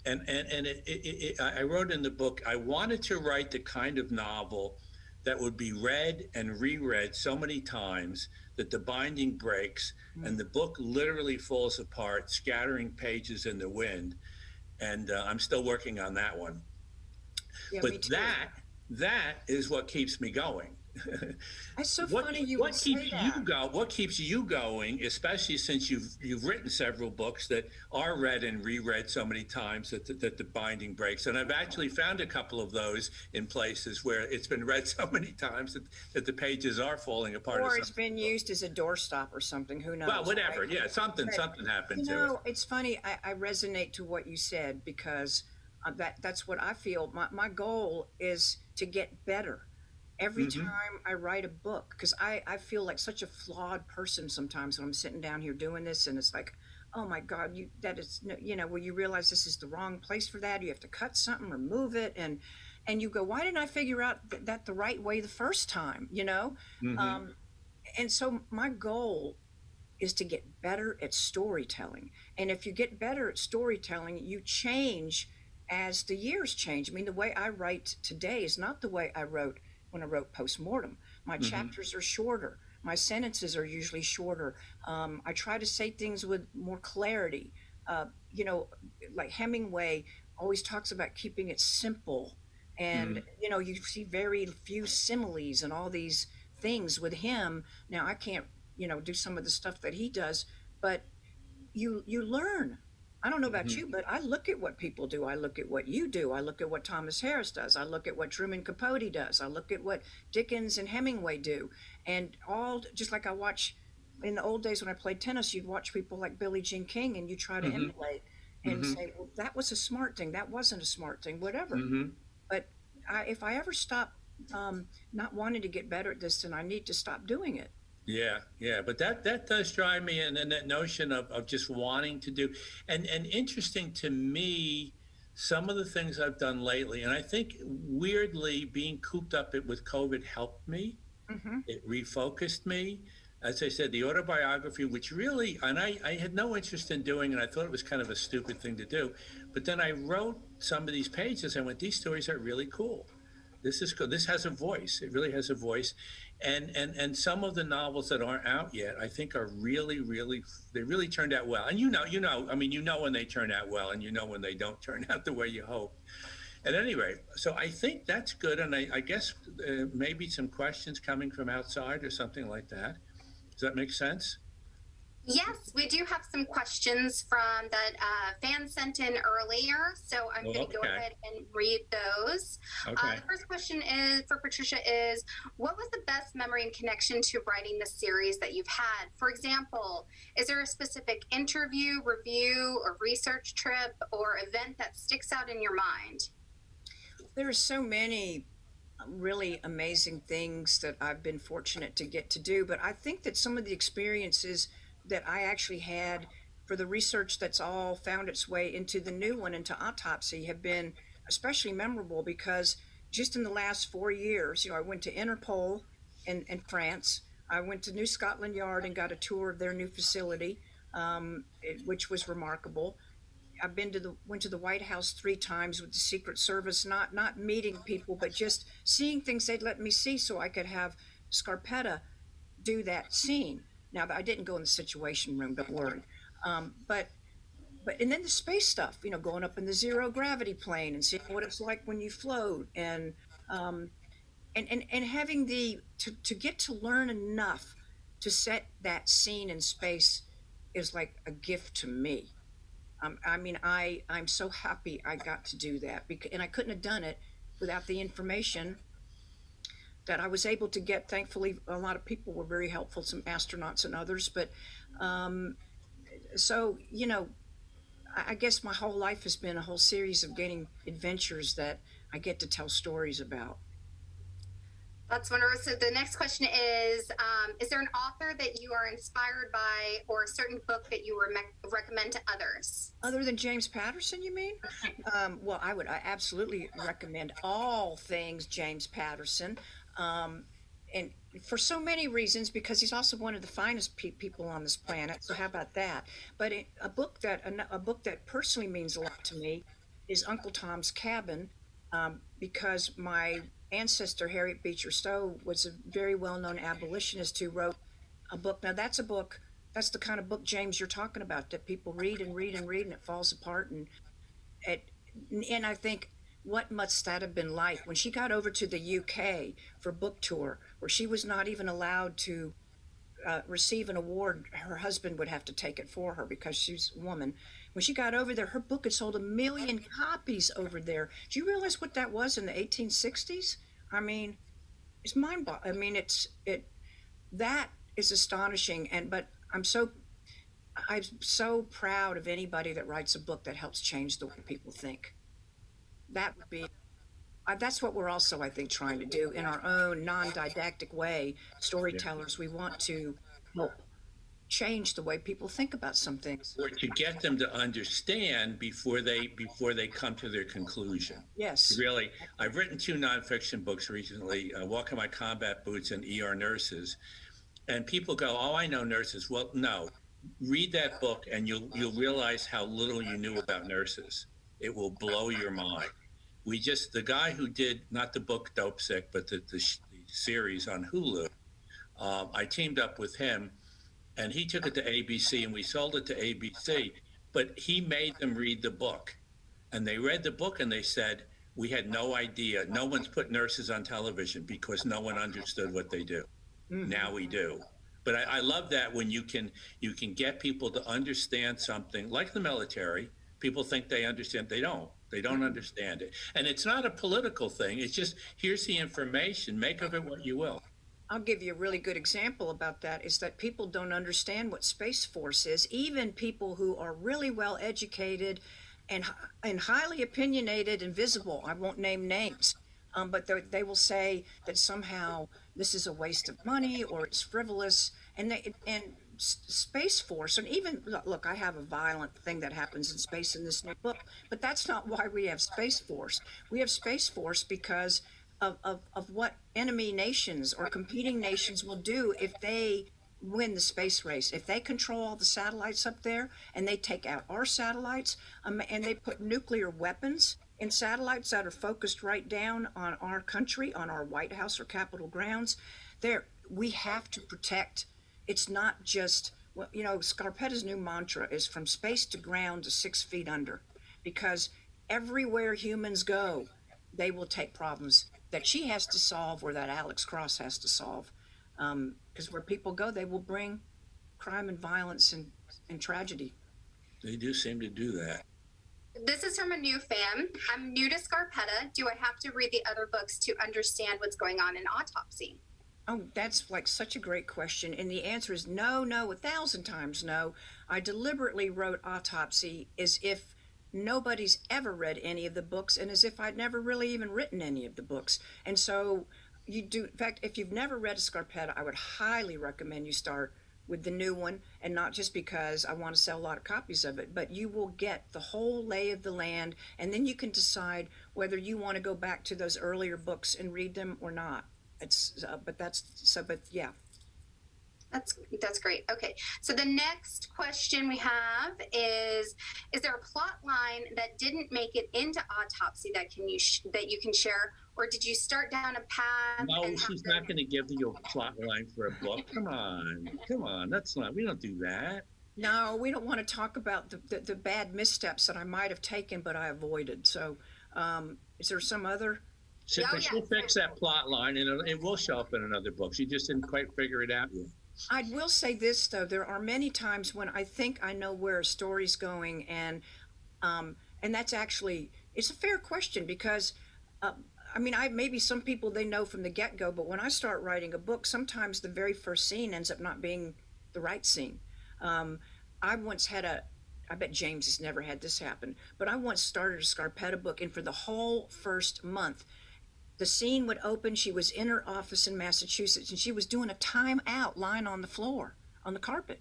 [SPEAKER 2] and I wrote in the book I wanted to write the kind of novel that would be read and reread so many times that the binding breaks and
[SPEAKER 1] Mm.
[SPEAKER 2] the book literally falls apart, scattering pages in the wind. And I'm still working on that one.
[SPEAKER 1] Yeah, me
[SPEAKER 2] But
[SPEAKER 1] too.
[SPEAKER 2] that is what keeps me going.
[SPEAKER 1] It's so
[SPEAKER 2] What
[SPEAKER 1] funny you would
[SPEAKER 2] what
[SPEAKER 1] say
[SPEAKER 2] keeps you
[SPEAKER 1] that.
[SPEAKER 2] go? What keeps you going, especially since you've written several books that are read and reread so many times that the binding breaks. And I've actually found a couple of those in places where it's been read so many times that the pages are falling apart.
[SPEAKER 1] Or it's been used as a doorstop or something. Who knows?
[SPEAKER 2] Well, whatever.
[SPEAKER 1] Right?
[SPEAKER 2] Yeah, something
[SPEAKER 1] But
[SPEAKER 2] something happened to it.
[SPEAKER 1] it's funny. I resonate to what you said because that's what I feel. My goal is to get better every
[SPEAKER 2] Hmm.
[SPEAKER 1] time I write a book, because I feel like such a flawed person sometimes when I'm sitting down here doing this, and it's like, oh my God, that is where you realize this is the wrong place for that. You have to cut something, remove it, and you go, why didn't I figure out that the right way the first time?
[SPEAKER 2] Hmm.
[SPEAKER 1] Um, and so my goal is to get better at storytelling. And if you get better at storytelling, you change as the years change. I mean, the way I write today is not the way I wrote when I wrote Postmortem. My
[SPEAKER 2] Hmm.
[SPEAKER 1] chapters are shorter. My sentences are usually shorter. I try to say things with more clarity. You know, like Hemingway always talks about keeping it simple. And,
[SPEAKER 2] Mm-hmm.
[SPEAKER 1] you know, you see very few similes and all these things with him. Now, I can't, you know, do some of the stuff that he does, but you learn. I don't know about
[SPEAKER 2] Mm-hmm.
[SPEAKER 1] you, but I look at what people do. I look at what you do. I look at what Thomas Harris does. I look at what Truman Capote does. I look at what Dickens and Hemingway do. And all just like I watch in the old days when I played tennis, you'd watch people like Billie Jean King and you try to
[SPEAKER 2] Mm-hmm.
[SPEAKER 1] emulate and
[SPEAKER 2] Mm-hmm.
[SPEAKER 1] say, well, that was a smart thing. That wasn't a smart thing, whatever.
[SPEAKER 2] Mm-hmm.
[SPEAKER 1] But if I ever stop not wanting to get better at this, then I need to stop doing it.
[SPEAKER 2] Yeah, yeah, but that does drive me, and that notion of just wanting to do, and interesting to me, some of the things I've done lately, and I think weirdly being cooped up with COVID helped me.
[SPEAKER 1] Hmm.
[SPEAKER 2] It refocused me. As I said, the autobiography, which really, and I had no interest in doing, and I thought it was kind of a stupid thing to do, but then I wrote some of these pages. I went, these stories are really cool. This is good. This has a voice. It really has a voice, and some of the novels that aren't out yet, I think, are really they really turned out well. And I mean, you know when they turn out well, and you know when they don't turn out the way you hope. At any rate, so I think that's good, and I guess maybe some questions coming from outside or something like that. Does that make sense?
[SPEAKER 3] Yes, we do have some questions from that fan sent in earlier, so I'm going to go
[SPEAKER 2] Okay.
[SPEAKER 3] ahead and read those.
[SPEAKER 2] Okay.
[SPEAKER 3] The first question is for Patricia is, what was the best memory and connection to writing the series that you've had? For example, is there a specific interview, review, or research trip or event that sticks out in your mind?
[SPEAKER 1] There are so many really amazing things that I've been fortunate to get to do. But I think that some of the experiences that I actually had for the research that's all found its way into the new one, into Autopsy, have been especially memorable because just in the last 4 years, you know, I went to Interpol in France. I went to New Scotland Yard and got a tour of their new facility, which was remarkable. I've been to the went to the White House 3 times with the Secret Service, not meeting people, but just seeing things they'd let me see so I could have Scarpetta do that scene. Now I didn't go in the Situation Room, don't worry. But and then the space stuff, you know, going up in the zero gravity plane and seeing what it's like when you float, um, and having to get to learn enough to set that scene in space is like a gift to me. I mean, I'm so happy I got to do that because, and I couldn't have done it without the information that I was able to get. Thankfully, a lot of people were very helpful, some astronauts and others. But um, so you know, I guess my whole life has been a whole series of gaining adventures that I get to tell stories about.
[SPEAKER 3] That's wonderful. So the next question is there an author that you are inspired by or a certain book that you recommend to others?
[SPEAKER 1] Other than James Patterson, you mean? Well, I absolutely recommend all things James Patterson. Um, and for so many reasons, because he's also one of the finest people on this planet. So how about that? But a book that personally means a lot to me is Uncle Tom's Cabin, because my ancestor Harriet Beecher Stowe was a very well-known abolitionist who wrote a book. Now that's a book. That's the kind of book, James, you're talking about, that people read and read and read, and it falls apart. It, and I think, what must that have been like when she got over to the UK for book tour, where she was not even allowed to receive an award? Her husband would have to take it for her because she's a woman. When she got over there, her book had sold 1 million copies over there. Do you realize what that was in the 1860s? I mean, it's mind-boggling. I mean, it that is astonishing. But I'm so proud of anybody that writes a book that helps change the way people think. That would be that's what we're also, I think, trying to do in our own non-didactic way.
[SPEAKER 2] Yeah.
[SPEAKER 1] Storytellers, we want to help change the way people think about some things.
[SPEAKER 2] Or to get them to understand before they come to their conclusion.
[SPEAKER 1] Yes.
[SPEAKER 2] Really, I've written 2 nonfiction books recently, Walk in My Combat Boots and ER Nurses. And people go, "Oh, I know nurses." Well, no. Read that book and you'll realize how little you knew about nurses. It will blow your mind. The guy who did, not the book Dope Sick, but the series on Hulu, I teamed up with him, and he took it to ABC, and we sold it to ABC. But he made them read the book, and they read the book, and they said, "We had no idea. No one's put nurses on television because no one understood what they do. Now we do." But I love that when you can get people to understand something like the military. People think they understand. They don't. They don't understand it. And it's not a political thing. It's just, here's the information. Make of it what you will.
[SPEAKER 1] I'll give you a really good example about that is that people don't understand what Space Force is. Even people who are really well educated and highly opinionated and visible, I won't name names, but they will say that somehow this is a waste of money or it's frivolous. Space Force, and even look, I have a violent thing that happens in space in this new book, but that's not why we have Space Force. We have Space Force because of what enemy nations or competing nations will do if they win the space race. If they control all the satellites up there and they take out our satellites, and they put nuclear weapons in satellites that are focused right down on our country, on our White House or Capitol grounds, we have to protect. It's not just, well, Scarpetta's new mantra is from space to ground to 6 feet under, because everywhere humans go, they will take problems that she has to solve or that Alex Cross has to solve. Because where people go, they will bring crime and violence and tragedy.
[SPEAKER 2] They do seem to do that.
[SPEAKER 3] This is from a new fan. I'm new to Scarpetta. Do I have to read the other books to understand what's going on in Autopsy?
[SPEAKER 1] Oh, that's like such a great question. And the answer is no, 1,000 times no. I deliberately wrote Autopsy as if nobody's ever read any of the books and as if I'd never really even written any of the books. And so you do, in fact, if you've never read a Scarpetta, I would highly recommend you start with the new one, and not just because I want to sell a lot of copies of it, but you will get the whole lay of the land, and then you can decide whether you want to go back to those earlier books and read them or not. Yeah.
[SPEAKER 3] That's great. Okay, so the next question we have is there a plot line that didn't make it into Autopsy that you can share, or did you start down a path?
[SPEAKER 2] No, she's not going to give you a plot line for a book. Come on, that's not. We don't do that.
[SPEAKER 1] No, we don't want to talk about the bad missteps that I might have taken, but I avoided. So, is there some other?
[SPEAKER 2] She'll fix that plot line, and it will show up in another book. She just didn't quite figure it out yet.
[SPEAKER 1] I will say this, though. There are many times when I think I know where a story's going, and that's actually, it's a fair question because, maybe some people, they know from the get-go, but when I start writing a book, sometimes the very first scene ends up not being the right scene. I once had I bet James has never had this happen, but I once started a Scarpetta book, and for the whole first month, the scene would open. She was in her office in Massachusetts, and she was doing a time-out lying on the floor, on the carpet.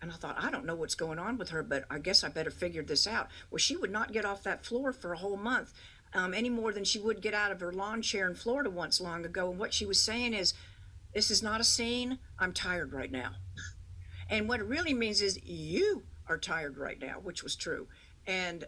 [SPEAKER 1] And I thought, I don't know what's going on with her, but I guess I better figure this out. Well, she would not get off that floor for a whole month, any more than she would get out of her lawn chair in Florida once long ago. And what she was saying is, this is not a scene. I'm tired right now. And what it really means is you are tired right now, which was true. And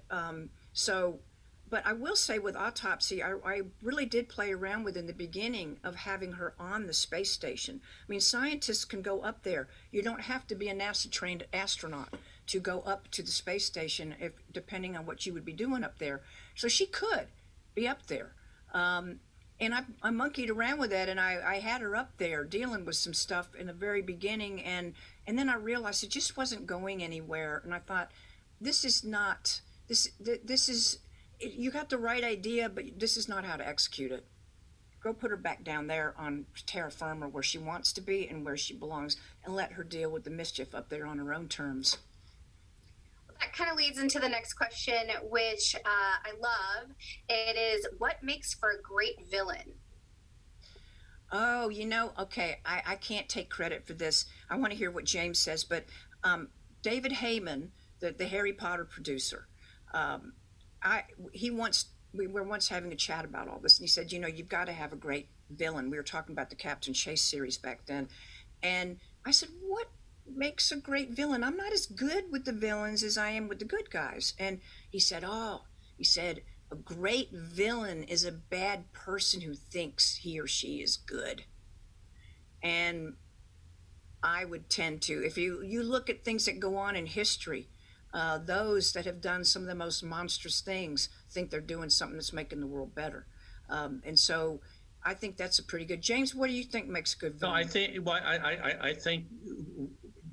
[SPEAKER 1] but I will say with Autopsy, I really did play around with in the beginning of having her on the space station. I mean, scientists can go up there. You don't have to be a NASA-trained astronaut to go up to the space station, depending on what you would be doing up there. So she could be up there. And I monkeyed around with that, and I had her up there dealing with some stuff in the very beginning, and then I realized it just wasn't going anywhere. And I thought, this is, you got the right idea, but this is not how to execute it. Go put her back down there on terra firma where she wants to be and where she belongs, and let her deal with the mischief up there on her own terms.
[SPEAKER 3] That kind of leads into the next question, which I love. It is, what makes for a great villain?
[SPEAKER 1] Oh, okay, I can't take credit for this. I want to hear what James says, but David Heyman, the Harry Potter producer, we were once having a chat about all this, and he said, you've got to have a great villain. We were talking about the Captain Chase series back then, and I said, what makes a great villain? I'm not as good with the villains as I am with the good guys. And he said, a great villain is a bad person who thinks he or she is good. And I would tend to, if you look at things that go on in history, those that have done some of the most monstrous things think they're doing something that's making the world better. And so I think that's a pretty good. James, what do you think makes a good
[SPEAKER 2] No, I
[SPEAKER 1] villain?
[SPEAKER 2] think I think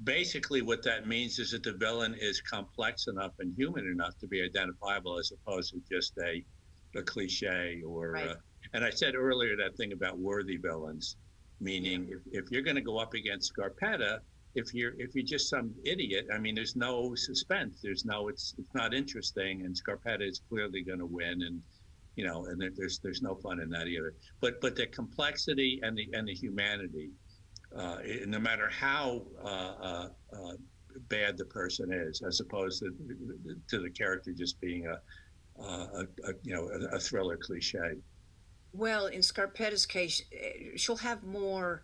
[SPEAKER 2] basically what that means is that the villain is complex enough and human enough to be identifiable, as opposed to just a cliche or.
[SPEAKER 1] Right.
[SPEAKER 2] And I said earlier that thing about worthy villains, meaning if you're going to go up against Scarpetta, if you're just some idiot, I mean, there's no suspense. There's no, it's not interesting, and Scarpetta is clearly going to win, and and there's no fun in that either. But the complexity and the humanity, no matter how bad the person is, as opposed to the character just being a thriller cliche.
[SPEAKER 1] Well, in Scarpetta's case, she'll have more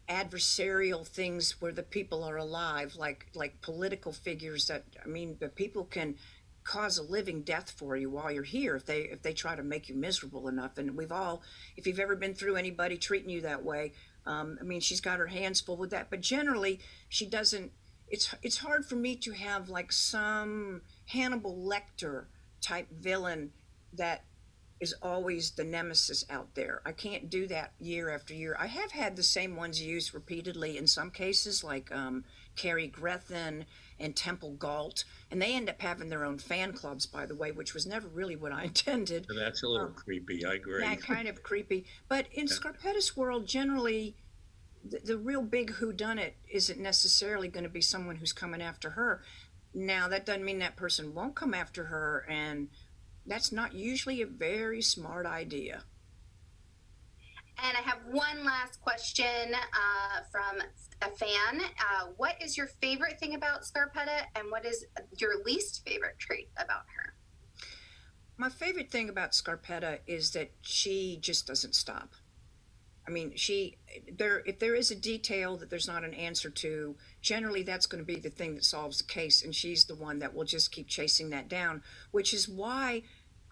[SPEAKER 1] adversarial things where the people are alive, like political figures that, I mean, the people can cause a living death for you while you're here if they try to make you miserable enough. And we've all, if you've ever been through anybody treating you that way, I mean, she's got her hands full with that. But generally, she doesn't. It's hard for me to have like some Hannibal Lecter type villain that is always the nemesis out there. I can't do that year after year. I have had the same ones used repeatedly in some cases, like Cary Grethen and Temple Galt, and they end up having their own fan clubs, by the way, which was never really what I intended.
[SPEAKER 2] So that's a little creepy. I agree.
[SPEAKER 1] Yeah, kind of creepy. But in Scarpetta's world, generally, the real big whodunit isn't necessarily going to be someone who's coming after her. Now, that doesn't mean that person won't come after her, and that's not usually a very smart idea.
[SPEAKER 3] And I have one last question from a fan. What is your favorite thing about Scarpetta, and what is your least favorite trait about her?
[SPEAKER 1] My favorite thing about Scarpetta is that she just doesn't stop. I mean, if there is a detail that there's not an answer to, generally that's going to be the thing that solves the case, and she's the one that will just keep chasing that down, which is why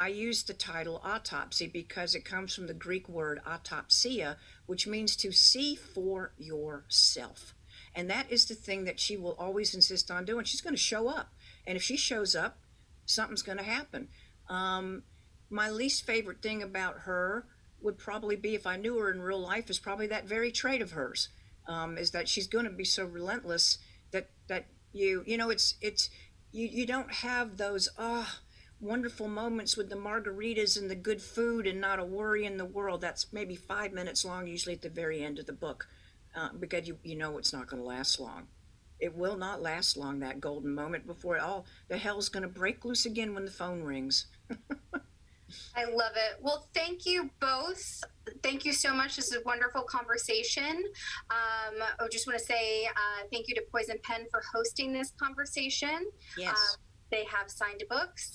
[SPEAKER 1] I use the title Autopsy, because it comes from the Greek word autopsia, which means to see for yourself. And that is the thing that she will always insist on doing. She's going to show up, and if she shows up, something's going to happen. My least favorite thing about her would probably be, if I knew her in real life, is probably that very trait of hers, is that she's going to be so relentless that you don't have those wonderful moments with the margaritas and the good food and not a worry in the world. That's maybe 5 minutes long, usually at the very end of the book, because you know it's not going to last long. It will not last long, that golden moment, before all the hell's going to break loose again when the phone rings.
[SPEAKER 3] I love it. Well, thank you both. Thank you so much. This is a wonderful conversation. I just want to say thank you to Poison Pen for hosting this conversation.
[SPEAKER 1] Yes.
[SPEAKER 3] They have signed books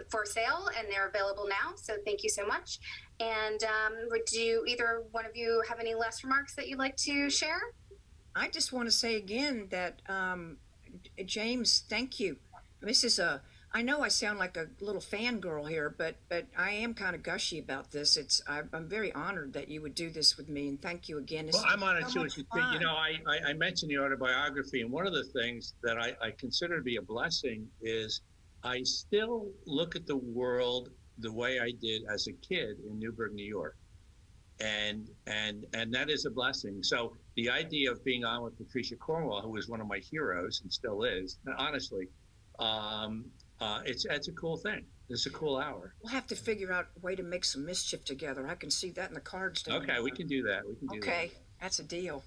[SPEAKER 3] for sale, and they're available now. So thank you so much. And would either one of you have any last remarks that you'd like to share?
[SPEAKER 1] I just want to say again that, James, thank you. This is I know I sound like a little fangirl here, but I am kind of gushy about this. I'm very honored that you would do this with me, and thank you again.
[SPEAKER 2] Well, I'm honored too. I mentioned the autobiography, and one of the things that I consider to be a blessing is I still look at the world the way I did as a kid in Newburgh, New York. And that is a blessing. So the idea of being on with Patricia Cornwell, who was one of my heroes and still is, honestly, it's a cool thing. It's a cool hour.
[SPEAKER 1] We'll have to figure out a way to make some mischief together. I can see that in the cards.
[SPEAKER 2] Okay, we can do that.
[SPEAKER 1] Okay, that's a deal.